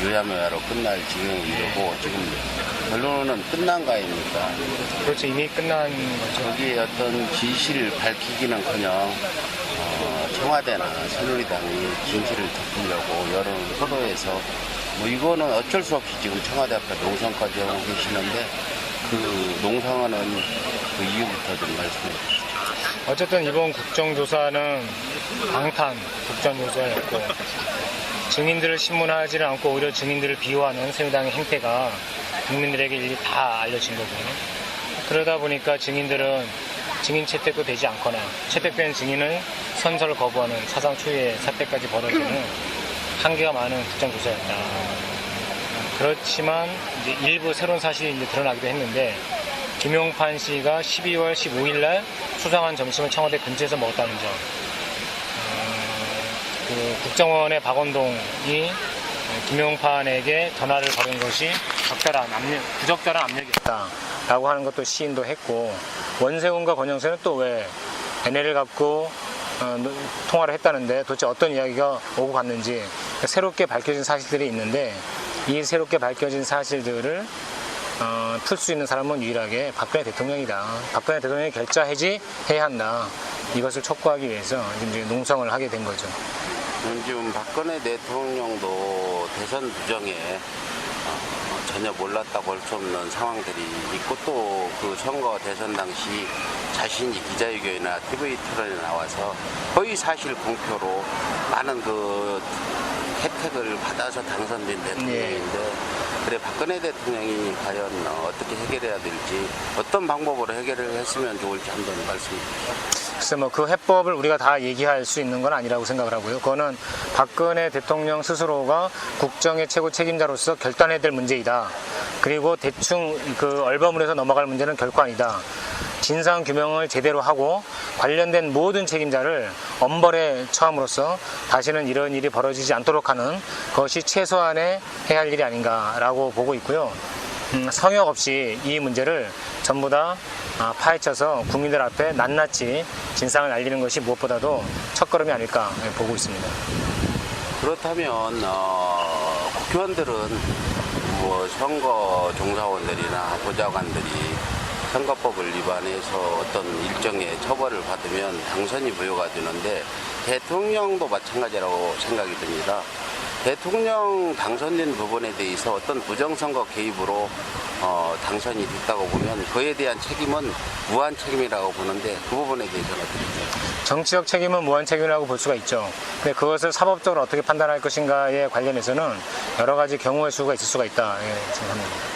요야묘야로 끝날 지경에 이르고 지금 결론은 끝난 거 아닙니까? 그렇죠. 이미 끝난 거죠. 거기에 어떤 진실을 밝히기는커녕 청와대나 새누리당이 진실을 덮으려고 여론을 호도해서 뭐 이거는 어쩔 수 없이 지금 청와대 앞에 농성까지 하고 계시는데 그 농성하는 그 이유부터 좀 말씀해 주시죠. 어쨌든 이번 국정조사는 방탄 국정조사였고 증인들을 신문하지를 않고 오히려 증인들을 비호하는 새누리당의 행태가 국민들에게 일일이 다 알려진 거고요. 그러다 보니까 증인들은 증인 채택도 되지 않거나 채택된 증인을 선서를 거부하는 사상 초유의 사태까지 벌어지는 한계가 많은 국정조사였다. 그렇지만 이제 일부 새로운 사실이 이제 드러나기도 했는데 김용판 씨가 12월 15일 날 수상한 점심을 청와대 근처에서 먹었다는 점. 그 국정원의 박원동이 김용판에게 전화를 걸은 것이 부적절한 압력이었다라고 하는 것도 시인도 했고, 원세훈과 권영세는 또 왜 NL을 갖고 통화를 했다는데 도대체 어떤 이야기가 오고 갔는지 새롭게 밝혀진 사실들이 있는데, 이 새롭게 밝혀진 사실들을 풀 수 있는 사람은 유일하게 박근혜 대통령이다. 박근혜 대통령이 결자 해지해야 한다. 이것을 촉구하기 위해서 이제 농성을 하게 된 거죠. 지금 박근혜 대통령도 대선 부정에 전혀 몰랐다고 할 수 없는 상황들이 있고, 또 그 선거 대선 당시 자신이 기자회견이나 TV 토론에 나와서 거의 사실 공표로 많은 그 혜택을 받아서 당선된 대통령인데, 그래 박근혜 대통령이 과연 어떻게 해결해야 될지, 어떤 방법으로 해결을 했으면 좋을지 한번 말씀해 주시죠. 글쎄 뭐 그 해법을 우리가 다 얘기할 수 있는 건 아니라고 생각을 하고요. 그거는 박근혜 대통령 스스로가 국정의 최고 책임자로서 결단해야 될 문제이다. 그리고 대충 그 얼버무려서 넘어갈 문제는 결코 아니다. 진상 규명을 제대로 하고 관련된 모든 책임자를 엄벌에 처함으로써 다시는 이런 일이 벌어지지 않도록 하는 것이 최소한의 해야 할 일이 아닌가라고 보고 있고요. 성역 없이 이 문제를 전부 다 파헤쳐서 국민들 앞에 낱낱이 진상을 알리는 것이 무엇보다도 첫걸음이 아닐까 보고 있습니다. 그렇다면 국회의원들은 뭐 선거 종사원들이나 보좌관들이 선거법을 위반해서 어떤 일정의 처벌을 받으면 당선이 부여가 되는데, 대통령도 마찬가지라고 생각이 듭니다. 대통령 당선된 부분에 대해서 어떤 부정선거 개입으로 당선이 됐다고 보면 그에 대한 책임은 무한 책임이라고 보는데, 그 부분에 대해서는 어떻게 생각하세요? 정치적 책임은 무한 책임이라고 볼 수가 있죠. 근데 그것을 사법적으로 어떻게 판단할 것인가에 관련해서는 여러 가지 경우의 수가 있을 수가 있다 생각합니다.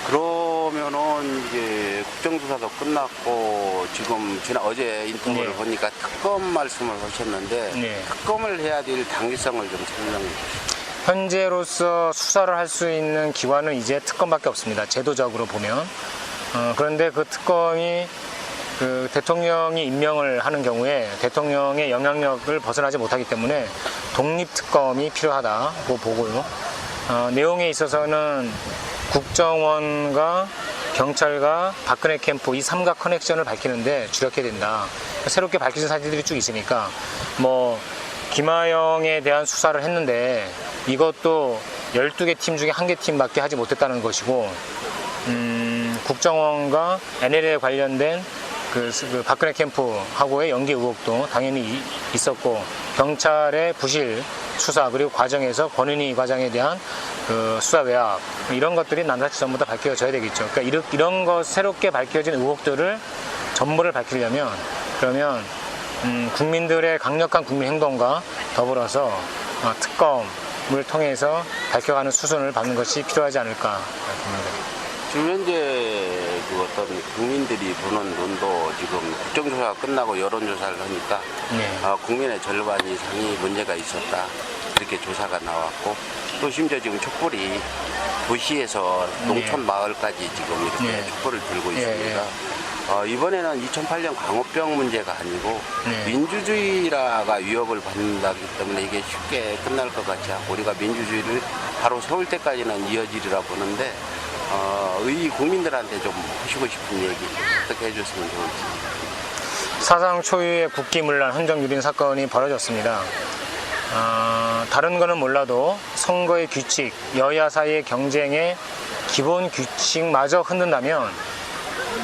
그러면은 이제 국정조사도 끝났고, 지금 어제 인터뷰를 보니까 특검 말씀을 하셨는데, 특검을 해야 될 당위성을 좀 설명해 주시죠. 현재로서 수사를 할 수 있는 기관은 이제 특검밖에 없습니다. 제도적으로 보면. 그런데 그 특검이 그 대통령이 임명을 하는 경우에 대통령의 영향력을 벗어나지 못하기 때문에 독립특검이 필요하다고 보고요. 내용에 있어서는 국정원과 경찰과 박근혜 캠프 이 삼각 커넥션을 밝히는데 주력해야 된다. 새롭게 밝혀진 사실들이 쭉 있으니까 뭐 김하영에 대한 수사를 했는데 이것도 12개 팀 중에 1개 팀밖에 하지 못했다는 것이고, 국정원과 NL에 관련된 그 박근혜 캠프하고의 연계 의혹도 당연히 있었고, 경찰의 부실 수사 그리고 과정에서 권은희 과장에 대한 그 수사 외압, 이런 것들이 낱낱이 전부 다 밝혀져야 되겠죠. 그러니까 이런 것 새롭게 밝혀진 의혹들을 전부를 밝히려면, 그러면 국민들의 강력한 국민 행동과 더불어서 특검을 통해서 밝혀가는 수순을 밟는 것이 필요하지 않을까 봅니다. 지금 현재 그 어떤 국민들이 보는 눈도 지금 국정조사가 끝나고 여론조사를 하니까 국민의 절반 이상이 문제가 있었다, 이렇게 조사가 나왔고, 또 심지어 지금 촛불이 도시에서 농촌 마을까지 지금 이렇게 촛불을 들고 있습니다. 이번에는 2008년 광우병 문제가 아니고 민주주의가 위협을 받는다기 때문에 이게 쉽게 끝날 것 같지 않고, 우리가 민주주의를 바로 세울 때까지는 이어지리라 보는데, 이 국민들한테 좀 하시고 싶은 얘기 어떻게 해줬으면 좋을지. 사상 초유의 국기문란 헌정유린 사건이 벌어졌습니다. 다른 거는 몰라도 선거의 규칙, 여야 사이의 경쟁의 기본 규칙마저 흔든다면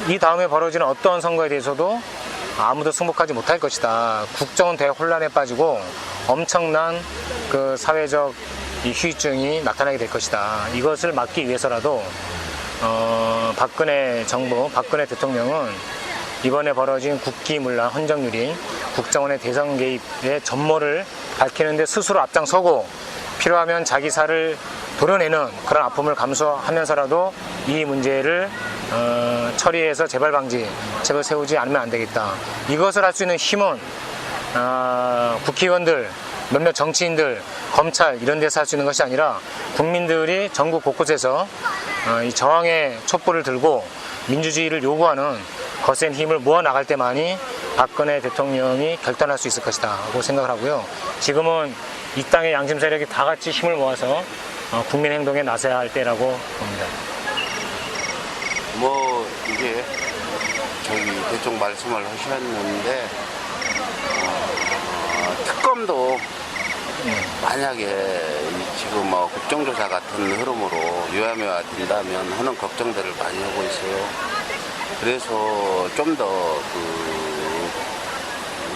이 다음에 벌어지는 어떤 선거에 대해서도 아무도 승복하지 못할 것이다. 국정은 대혼란에 빠지고 엄청난 그 사회적 이 후유증이 나타나게 될 것이다. 이것을 막기 위해서라도 박근혜 정부, 박근혜 대통령은 이번에 벌어진 국기문란 헌정유린 국정원의 대선 개입의 전모를 밝히는데 스스로 앞장서고 필요하면 자기 살을 도려내는 그런 아픔을 감수하면서라도 이 문제를 처리해서 재발 방지책을 세우지 않으면 안 되겠다. 이것을 할 수 있는 힘은 국회의원들, 몇몇 정치인들, 검찰 이런 데서 할 수 있는 것이 아니라 국민들이 전국 곳곳에서 이 저항의 촛불을 들고 민주주의를 요구하는 거센 힘을 모아 나갈 때만이 박근혜 대통령이 결단할 수 있을 것이다 라고 생각을 하고요. 지금은 이 땅의 양심 세력이 다 같이 힘을 모아서 국민 행동에 나서야 할 때라고 봅니다. 뭐 이제 저기 대충 말씀을 하셨는데 특검도 만약에 지금 뭐 국정조사 같은 흐름으로 요야매화 된다면 하는 걱정들을 많이 하고 있어요. 그래서 좀 더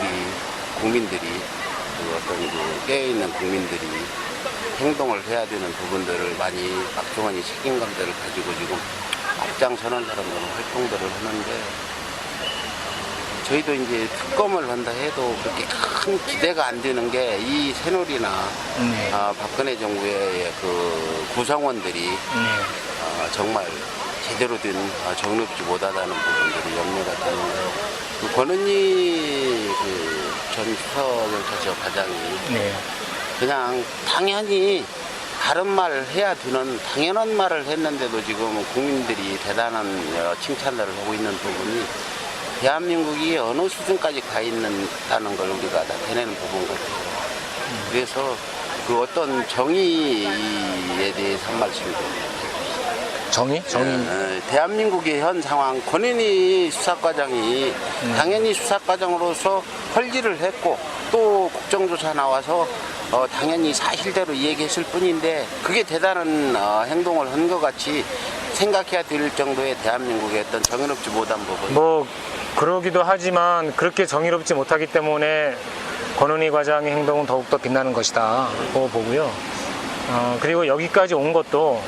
우리 국민들이 어떤 깨어있는 국민들이 행동을 해야 되는 부분들을 많이 막중한 책임감들을 가지고 지금 앞장서는 사람들은 활동들을 하는데 저희도 이제 특검을 한다 해도 그렇게 큰 기대가 안 되는 게 이 새누리나 박근혜 정부의 그 구성원들이 정말 제대로 된 정립지 못하다는 부분들이 염려가 되는데 그 권은희 전 수서경찰서 과장이 그냥 당연히 다른 말을 해야 되는 당연한 말을 했는데도 지금 국민들이 대단한 칭찬을 하고 있는 부분이 대한민국이 어느 수준까지 가 있다는 걸 우리가 나타내는 부분 같아요. 그래서 그 어떤 정의에 대해서 한 말씀 드립니다. 정의? 대한민국의 현 상황, 권은희 수사과장이 당연히 수사과장으로서 헐지를 했고 또 국정조사 나와서 당연히 사실대로 얘기했을 뿐인데 그게 대단한 행동을 한 것 같이 생각해야 될 정도의 대한민국의 어떤 정의롭지 못한 부분. 뭐 그러기도 하지만 그렇게 정의롭지 못하기 때문에 권은희 과장의 행동은 더욱더 빛나는 것이다 고 보고요. 그리고 여기까지 온 것도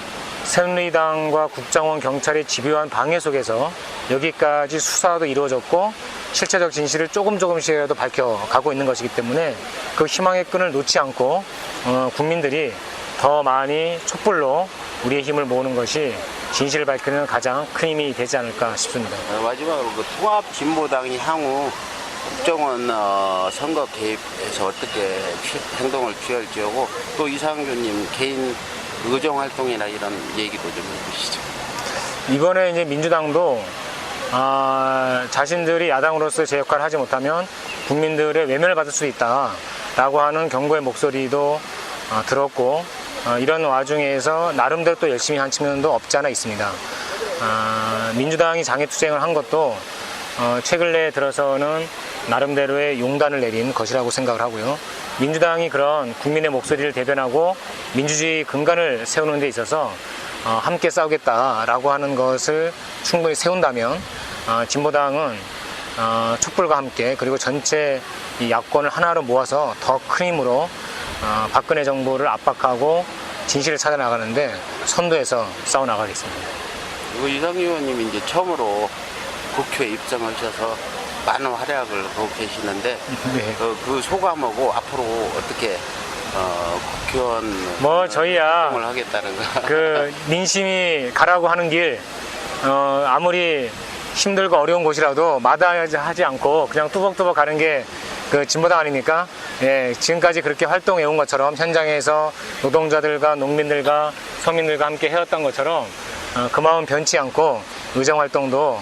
새누리당과 국정원, 경찰의 집요한 방해 속에서 여기까지 수사도 이루어졌고 실체적 진실을 조금씩이라도 밝혀가고 있는 것이기 때문에 그 희망의 끈을 놓지 않고 국민들이 더 많이 촛불로 우리의 힘을 모으는 것이 진실을 밝히는 가장 큰 힘이 되지 않을까 싶습니다. 마지막으로 그 통합진보당이 향후 국정원 선거 개입에서 어떻게 행동을 취할지 하고 또 이상규님 개인 의정활동이나 이런 얘기도 좀 해주시죠. 이번에 이제 민주당도 자신들이 야당으로서 제 역할을 하지 못하면 국민들의 외면을 받을 수 있다라고 하는 경고의 목소리도 들었고 이런 와중에서 나름대로 또 열심히 한 측면도 없지 않아 있습니다. 민주당이 장애투쟁을 한 것도 최근에 들어서는 나름대로의 용단을 내린 것이라고 생각을 하고요. 민주당이 그런 국민의 목소리를 대변하고 민주주의 근간을 세우는 데 있어서 함께 싸우겠다라고 하는 것을 충분히 세운다면 진보당은 촛불과 함께 그리고 전체 이 야권을 하나로 모아서 더 큰 힘으로 박근혜 정부를 압박하고 진실을 찾아나가는데 선두에서 싸워나가겠습니다. 그리고 이상규 의원님이 이제 처음으로 국회에 입성하셔서 많은 활약을 하고 계시는데 네. 그 소감하고 앞으로 어떻게 국회의원 뭐 저희야 활동을 하겠다는 거. 그 민심이 가라고 하는 길 아무리 힘들고 어려운 곳이라도 마다하지 않고 그냥 뚜벅뚜벅 가는 게 그 진보당 아닙니까? 예, 지금까지 그렇게 활동해 온 것처럼 현장에서 노동자들과 농민들과 서민들과 함께 해왔던 것처럼 그 마음 변치 않고 의정 활동도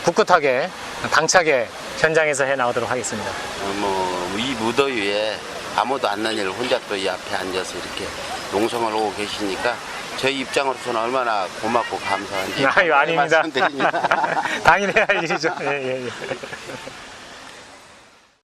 꿋꿋하게 당차게 현장에서 해 나가도록 하겠습니다. 이 무더위에 아무도 안 나는 일 혼자 또 이 앞에 앉아서 이렇게 농성을 하고 계시니까 저희 입장으로서는 얼마나 고맙고 감사한지 아닙니다. 말씀드립니다. 당연히 할 일이죠. 예.